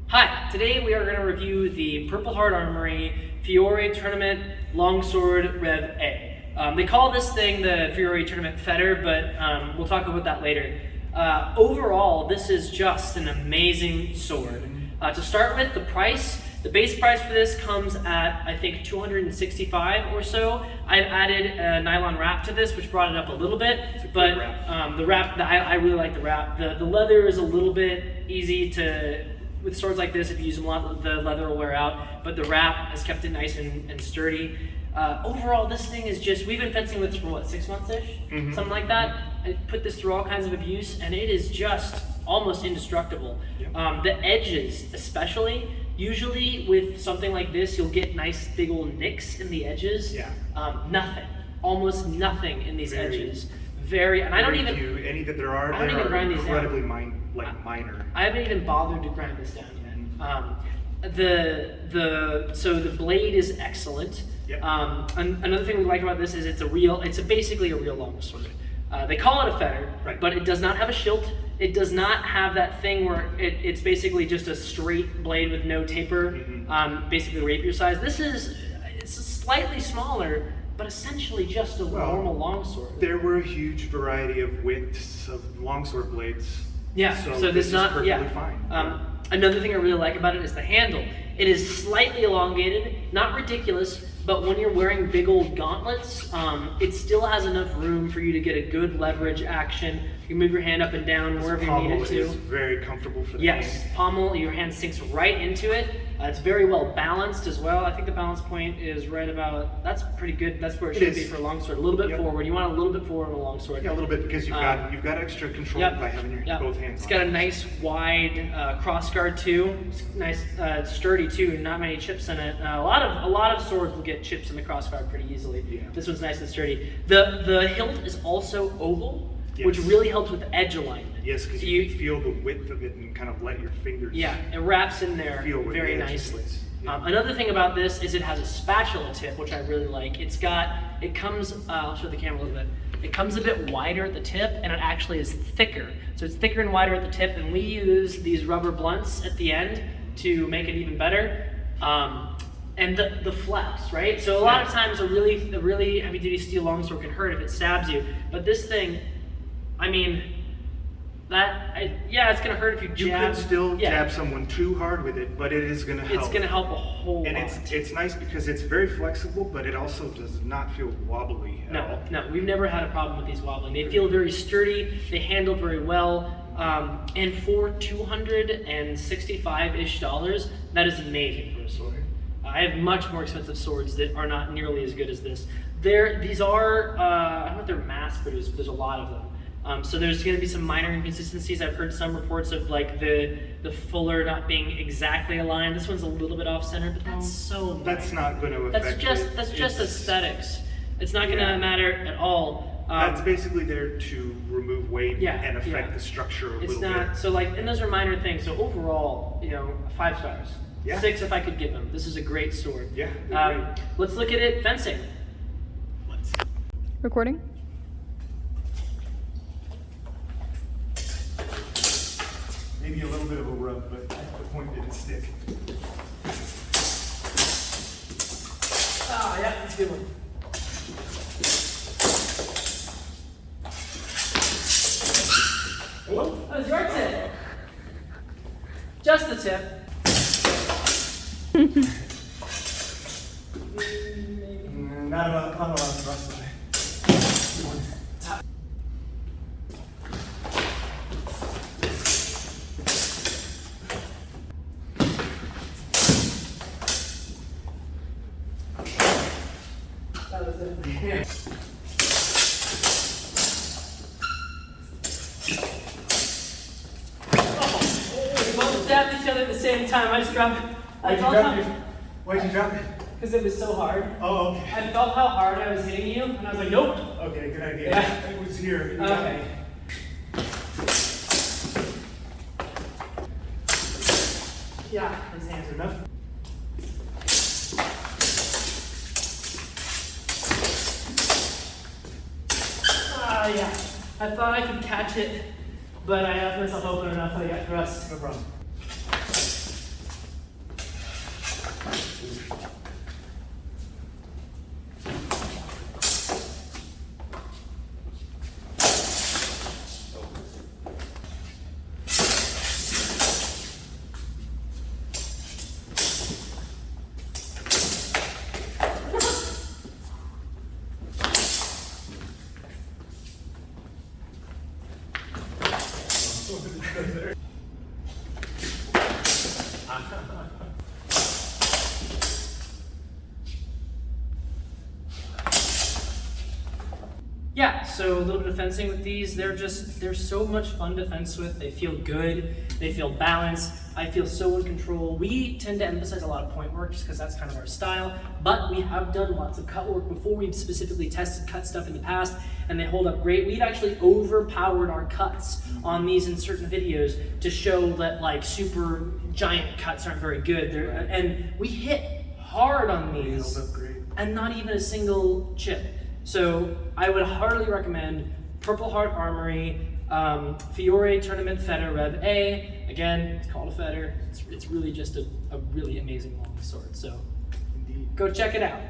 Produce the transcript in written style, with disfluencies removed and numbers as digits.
Hi, today we are going to review the Purpleheart Armory Fiore Tournament Longsword Rev A. They call this thing the Fiore Tournament Fetter, but we'll talk about that later. Overall, this is just an amazing sword. To start with, the base price for this comes at, I think, $265 or so. I've added a nylon wrap to this, which brought it up a little bit, but I really like the wrap. The leather is a little bit easy to, with swords like this, if you use them a lot, the leather will wear out, but the wrap has kept it nice and sturdy. Overall, this thing is just, we've been fencing with this for what, 6 months-ish? Something like that. I put this through all kinds of abuse, and it is just almost indestructible. The edges, especially, usually with something like this, you'll get nice big old nicks in the edges. Nothing, almost nothing in these edges. And I don't even, any that there are, I don't even grind these down. Incredibly minor. I haven't even bothered to grind this down yet. So the blade is excellent. Another thing we like about this is it's basically a real longsword. They call it a fetter, but it does not have a shield. It does not have that thing where it's basically just a straight blade with no taper, basically rapier size. It's slightly smaller, but essentially just a normal longsword. There were a huge variety of widths of longsword blades. So this is perfectly fine. Another thing I really like about it is the handle. It is slightly elongated, not ridiculous, but when you're wearing big old gauntlets, it still has enough room for you to get a good leverage action. You can move your hand up and down wherever you need it to. Is very comfortable for the hand. Pommel, your hand sinks right into it. It's very well balanced as well. I think the balance point is right about, that's pretty good. That's where it should be for a longsword. A little bit forward. You want a little bit forward on a longsword. Yeah, a little bit, because you've got extra control by having your both hands. It's got a nice wide crossguard too. It's nice, sturdy too. Not many chips in it. A lot of swords will get chips in the crossguard pretty easily. This one's nice and sturdy. The hilt is also oval, which really helps with edge alignment. Yes, because you can feel the width of it and kind of let your fingers. It wraps in there very nicely. Another thing about this is it has a spatula tip, which I really like. It comes, I'll show the camera a little bit. It comes a bit wider at the tip, and it actually is thicker. So it's thicker and wider at the tip, and we use these rubber blunts at the end to make it even better. And the flex, right? So a lot of times a really heavy-duty steel longsword can hurt if it stabs you, but this thing, I mean, it's gonna hurt if you jab. You could still jab someone too hard with it, but it is gonna help. It's gonna help a whole lot. And it's nice because it's very flexible, but it also does not feel wobbly at all. No, we've never had a problem with these wobbling. They feel very sturdy, they handle very well, and for $265-ish, that is amazing for a sword. I have much more expensive swords that are not nearly as good as this. These are, I don't know if they're mass produced, but there's a lot of them. So there's going to be some minor inconsistencies. I've heard some reports of like the fuller not being exactly aligned. This one's a little bit off center, but that's so minor. That's not going to affect That's just aesthetics. It's not going to matter at all. That's basically there to remove weight and affect the structure a little bit. So like, and those are minor things. So overall, 5 stars. 6 if I could give them. This is a great sword. Let's look at it fencing. Recording? Maybe a little bit of a rub, but the point didn't stick. That's a good one. Oh, that was your tip. Just the tip. Not a lot of thrust today. That was it. We both stabbed each other at the same time. I just dropped it. Why'd you drop it? Because it was so hard. Oh, okay. I felt how hard I was hitting you, and I was like, nope. Okay, good idea. It was here. Okay. His hands are enough. I thought I could catch it, but I left myself open enough that I got thrust. No problem. Yeah, so a little bit of fencing with these. They're so much fun to fence with. They feel good, they feel balanced. I feel so in control. We tend to emphasize a lot of point work just because that's kind of our style, but we have done lots of cut work before. We've specifically tested cut stuff in the past and they hold up great. We've actually overpowered our cuts on these in certain videos to show that like super giant cuts aren't very good. And we hit hard on these Held up great. and not even a single chip. So I would heartily recommend Purpleheart Armory, Fiore Tournament Fetter Rev A. Again, it's called a fetter. It's really just a really amazing long sword. So Indeed. go check it out.